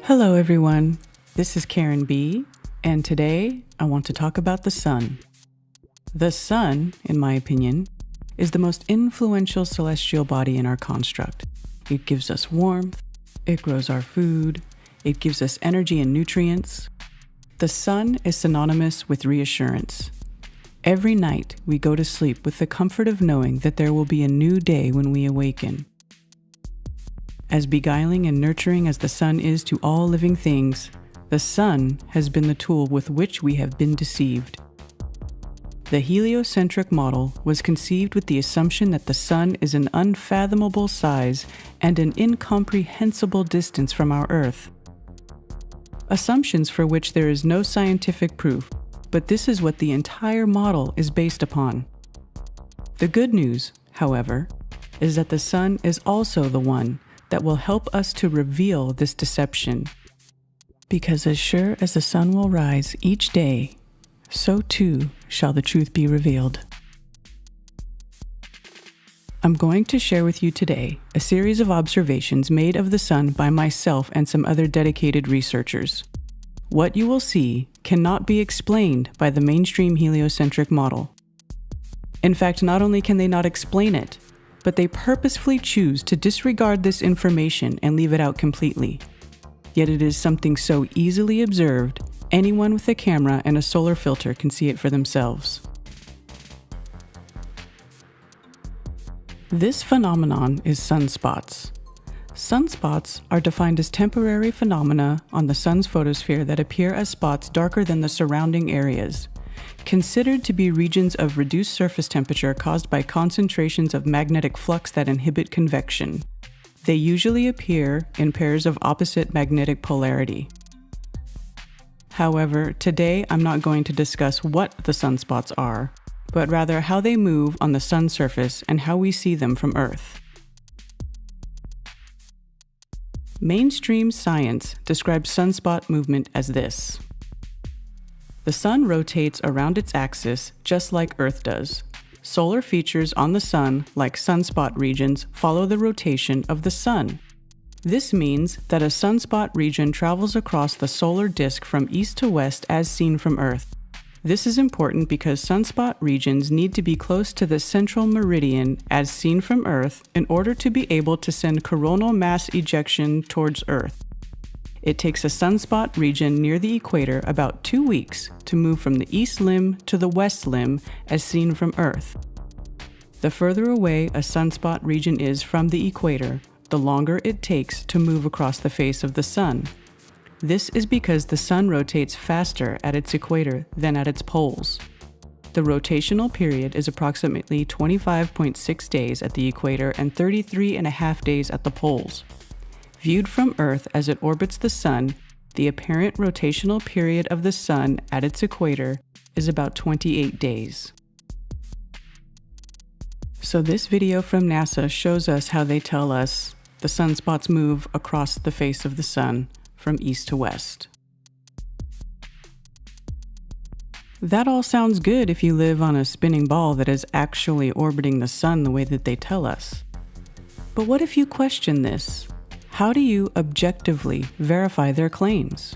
Hello everyone, this is Karen B, and today I want to talk about the sun. The sun, in my opinion, is the most influential celestial body in our construct. It gives us warmth, it grows our food, it gives us energy and nutrients. The sun is synonymous with reassurance. Every night we go to sleep with the comfort of knowing that there will be a new day when we awaken. As beguiling and nurturing as the sun is to all living things, the sun has been the tool with which we have been deceived. The heliocentric model was conceived with the assumption that the sun is an unfathomable size and an incomprehensible distance from our Earth. Assumptions for which there is no scientific proof, but this is what the entire model is based upon. The good news, however, is that the sun is also the one that will help us to reveal this deception. Because as sure as the sun will rise each day, so too shall the truth be revealed. I'm going to share with you today a series of observations made of the sun by myself and some other dedicated researchers. What you will see cannot be explained by the mainstream heliocentric model. In fact, not only can they not explain it, but they purposefully choose to disregard this information and leave it out completely. Yet it is something so easily observed, anyone with a camera and a solar filter can see it for themselves. This phenomenon is sunspots. Sunspots are defined as temporary phenomena on the sun's photosphere that appear as spots darker than the surrounding areas, considered to be regions of reduced surface temperature caused by concentrations of magnetic flux that inhibit convection. They usually appear in pairs of opposite magnetic polarity. However, today I'm not going to discuss what the sunspots are, but rather how they move on the sun's surface and how we see them from Earth. Mainstream science describes sunspot movement as this. The sun rotates around its axis just like Earth does. Solar features on the sun, like sunspot regions, follow the rotation of the sun. This means that a sunspot region travels across the solar disk from east to west as seen from Earth. This is important because sunspot regions need to be close to the central meridian as seen from Earth in order to be able to send coronal mass ejection towards Earth. It takes a sunspot region near the equator about 2 weeks to move from the east limb to the west limb as seen from Earth. The further away a sunspot region is from the equator, the longer it takes to move across the face of the sun. This is because the sun rotates faster at its equator than at its poles. The rotational period is approximately 25.6 days at the equator and 33.5 days at the poles. Viewed from Earth as it orbits the sun, the apparent rotational period of the sun at its equator is about 28 days. So this video from NASA shows us how they tell us the sunspots move across the face of the sun from east to west. That all sounds good if you live on a spinning ball that is actually orbiting the sun the way that they tell us. But what if you question this? How do you objectively verify their claims?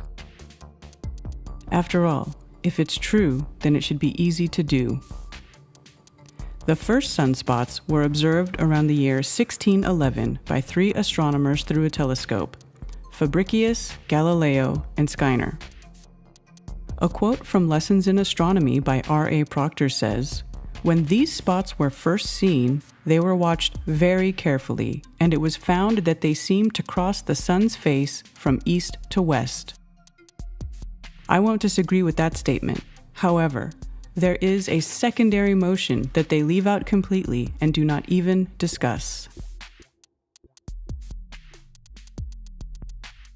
After all, if it's true, then it should be easy to do. The first sunspots were observed around the year 1611 by 3 astronomers through a telescope, Fabricius, Galileo, and Schiner. A quote from Lessons in Astronomy by R.A. Proctor says, "When these spots were first seen, they were watched very carefully, and it was found that they seemed to cross the sun's face from east to west." I won't disagree with that statement. However, there is a secondary motion that they leave out completely and do not even discuss.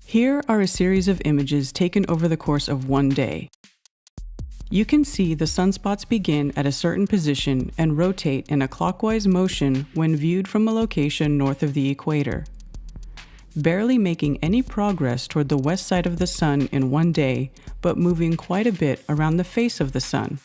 Here are a series of images taken over the course of one day. You can see the sunspots begin at a certain position and rotate in a clockwise motion when viewed from a location north of the equator. Barely making any progress toward the west side of the sun in one day, but moving quite a bit around the face of the sun.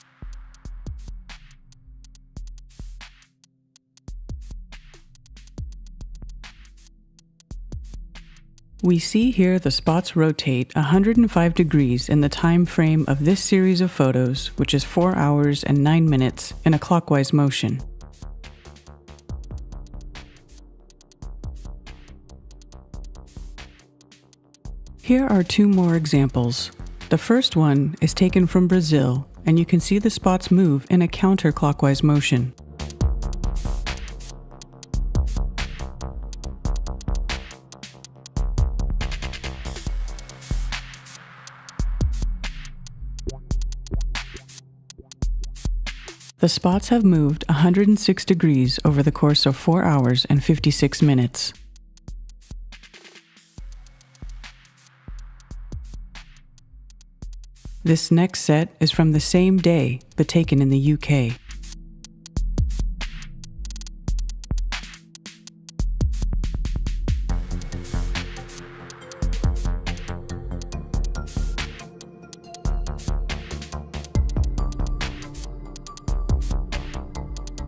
We see here the spots rotate 105 degrees in the time frame of this series of photos, which is 4 hours and 9 minutes in a clockwise motion. Here are two more examples. The first one is taken from Brazil, and you can see the spots move in a counterclockwise motion. The spots have moved 106 degrees over the course of 4 hours and 56 minutes. This next set is from the same day, but taken in the UK.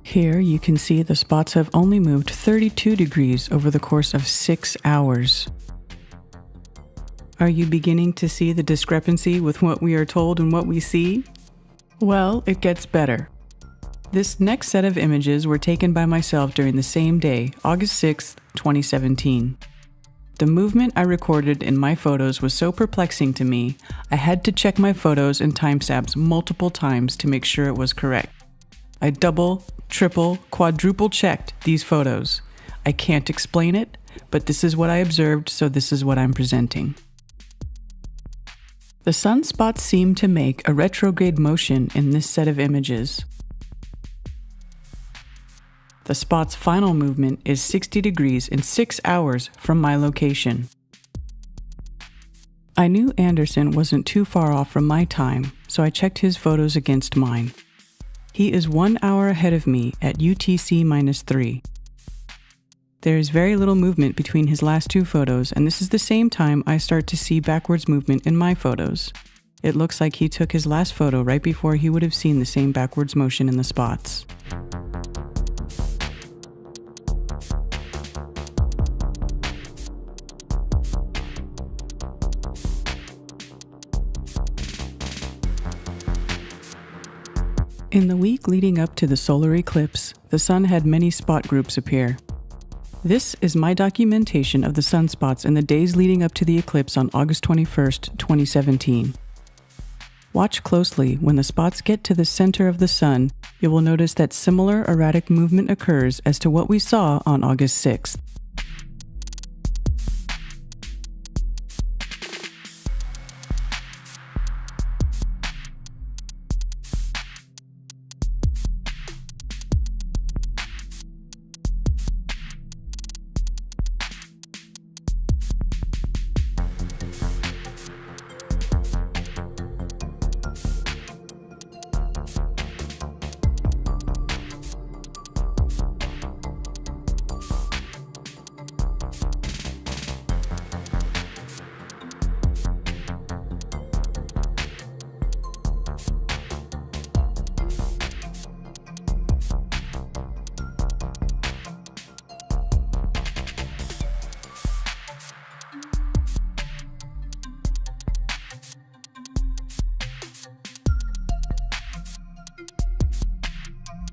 Here you can see the spots have only moved 32 degrees over the course of 6 hours. Are you beginning to see the discrepancy with what we are told and what we see? Well, it gets better. This next set of images were taken by myself during the same day, August 6, 2017. The movement I recorded in my photos was so perplexing to me, I had to check my photos and timestamps multiple times to make sure it was correct. I double, triple, quadruple checked these photos. I can't explain it, but this is what I observed, so this is what I'm presenting. The sunspots seem to make a retrograde motion in this set of images. The spot's final movement is 60 degrees in 6 hours from my location. I knew Anderson wasn't too far off from my time, so I checked his photos against mine. He is 1 hour ahead of me at UTC-3. There is very little movement between his last two photos, and this is the same time I start to see backwards movement in my photos. It looks like he took his last photo right before he would have seen the same backwards motion in the spots. In the week leading up to the solar eclipse, the sun had many spot groups appear. This is my documentation of the sunspots in the days leading up to the eclipse on August 21st, 2017. Watch closely. When the spots get to the center of the sun, you will notice that similar erratic movement occurs as to what we saw on August 6th.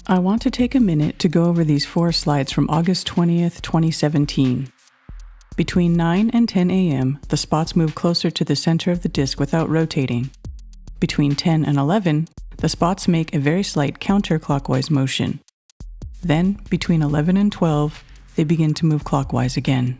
I want to take a minute to go over these 4 slides from August 20th, 2017. Between 9 and 10 a.m., the spots move closer to the center of the disk without rotating. Between 10 and 11, the spots make a very slight counterclockwise motion. Then, between 11 and 12, they begin to move clockwise again.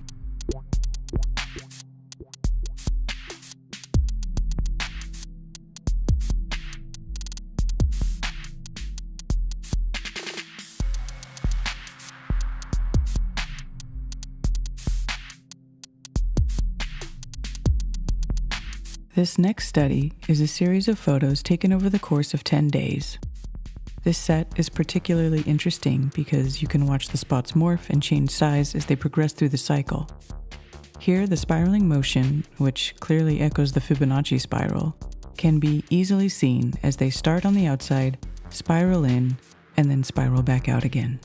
This next study is a series of photos taken over the course of 10 days. This set is particularly interesting because you can watch the spots morph and change size as they progress through the cycle. Here, the spiraling motion, which clearly echoes the Fibonacci spiral, can be easily seen as they start on the outside, spiral in, and then spiral back out again.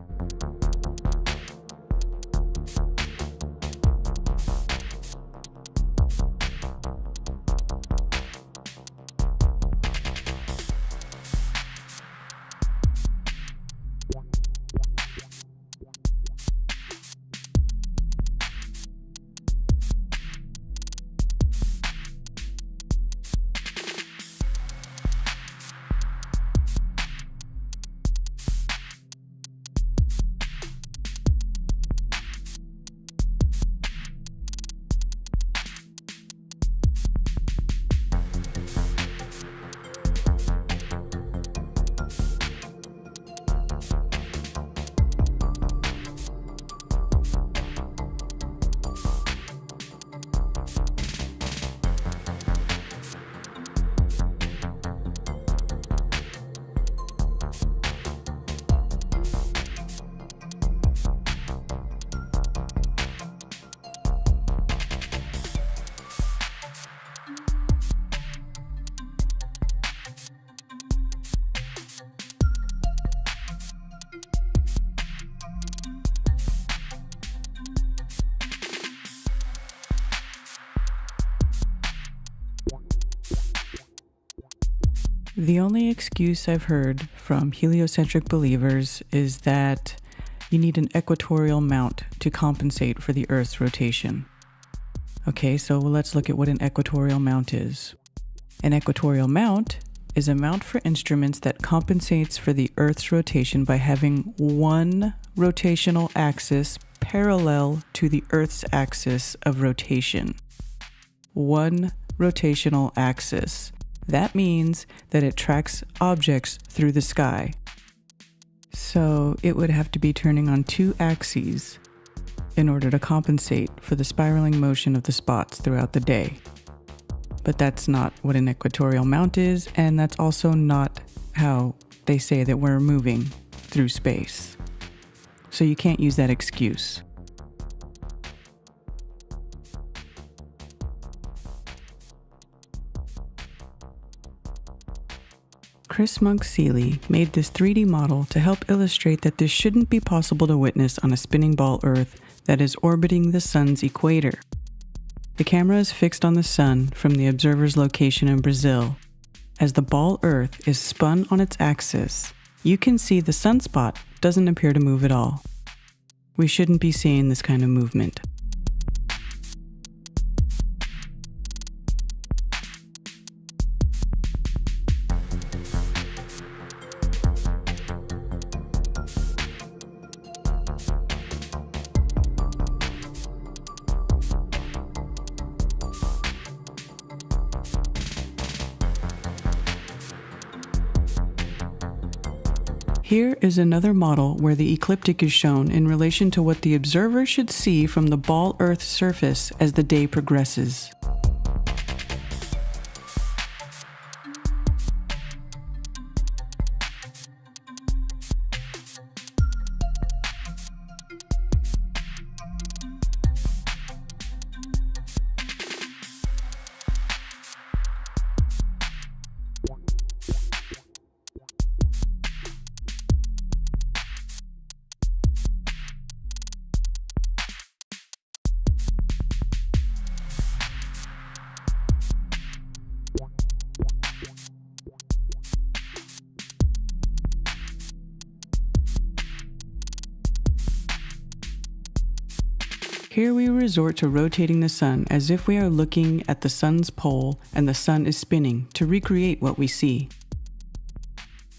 The only excuse I've heard from heliocentric believers is that you need an equatorial mount to compensate for the Earth's rotation. Okay, so let's look at what an equatorial mount is. An equatorial mount is a mount for instruments that compensates for the Earth's rotation by having one rotational axis parallel to the Earth's axis of rotation. One rotational axis. That means that it tracks objects through the sky. So it would have to be turning on two axes in order to compensate for the spiraling motion of the spots throughout the day. But that's not what an equatorial mount is, and that's also not how they say that we're moving through space. So you can't use that excuse. Chris Monk-Seeley made this 3D model to help illustrate that this shouldn't be possible to witness on a spinning ball Earth that is orbiting the sun's equator. The camera is fixed on the sun from the observer's location in Brazil. As the ball Earth is spun on its axis, you can see the sunspot doesn't appear to move at all. We shouldn't be seeing this kind of movement. Here is another model where the ecliptic is shown in relation to what the observer should see from the ball Earth's surface as the day progresses. Here we resort to rotating the sun as if we are looking at the sun's pole and the sun is spinning to recreate what we see.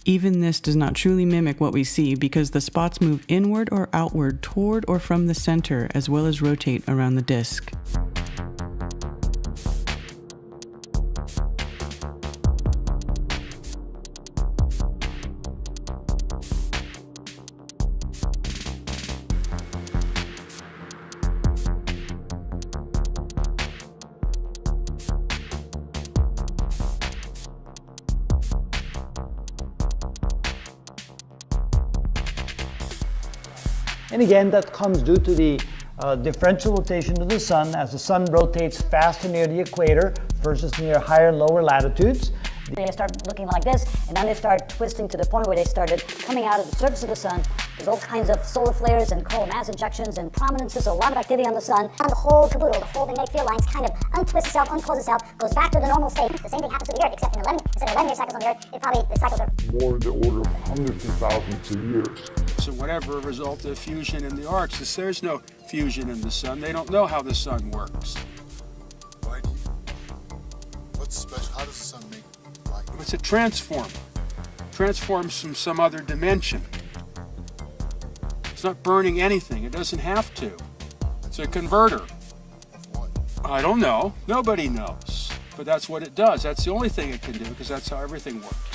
Even this does not truly mimic what we see because the spots move inward or outward toward or from the center as well as rotate around the disk. And again, that comes due to the differential rotation of the sun as the sun rotates faster near the equator versus near higher and lower latitudes. They start looking like this, and then they start twisting to the point where they started coming out of the surface of the sun. There's all kinds of solar flares and coronal mass injections and prominences, so a lot of activity on the sun. And the whole caboodle, the whole magnetic field lines kind of untwists itself, uncloses itself, goes back to the normal state. The same thing happens to the Earth, except in 11, instead of 11-year cycles on the Earth, it probably, the cycles are more in the order of hundreds of thousands of years. So whatever result of fusion in the arcs is there's no fusion in the sun. They don't know how the sun works. Why do you? What's special? How does the sun make light? It's a transformer. Transforms from some other dimension. It's not burning anything. It doesn't have to. It's a converter. Of what? I don't know. Nobody knows. But that's what it does. That's the only thing it can do because that's how everything works.